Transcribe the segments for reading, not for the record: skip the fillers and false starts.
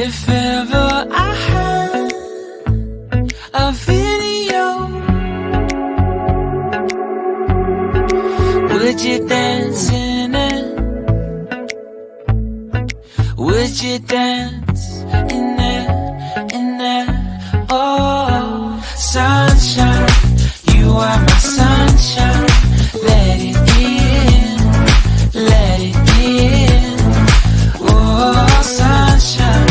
If ever I had a video, would you dance in it? Would you dance in it, in it? Oh, sunshine, you are my sunshine. Let it in, let it in. Oh, sunshine,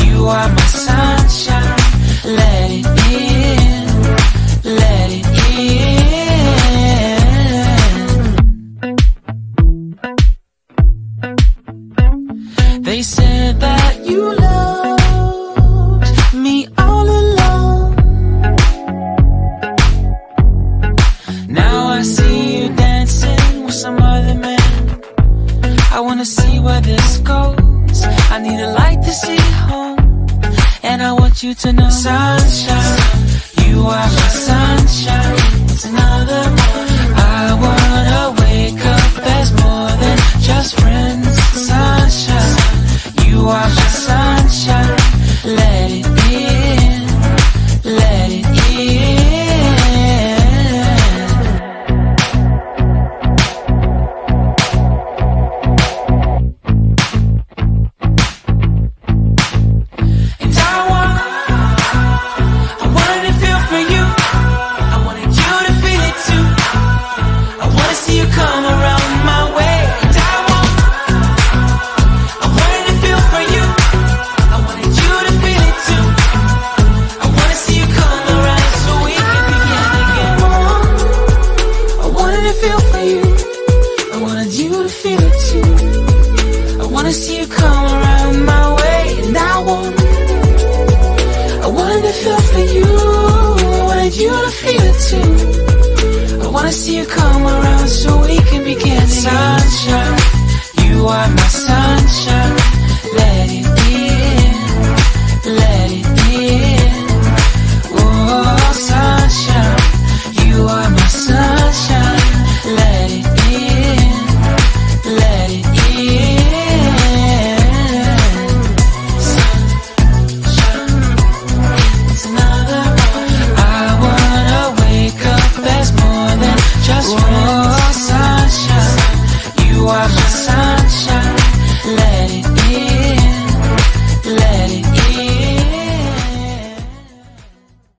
you are my sunshine. Let it in, let it in. They said that you loved me all along. Now I see you dancing with some other man. I wanna see where this goes. I need a light to see home, and I want you to know, sunshine, you are my sunshine. It's another one. I wanna wake up as more than just friends. Sunshine, you are my sunshine. Let it in, let it in. And I wanted to feel for you. I wanted you to feel it too. I wanna see you come around my way. And I wanted to feel for you. I wanted you to feel it too. I wanna see you come around so we can begin again. I wanted to feel for you. I wanted you to feel it too. I wanna see you come around my way. And I wanted to feel for you. I wanted you to feel it too. I wanna see you come around so we can begin again. Sunshine, you are my sunshine.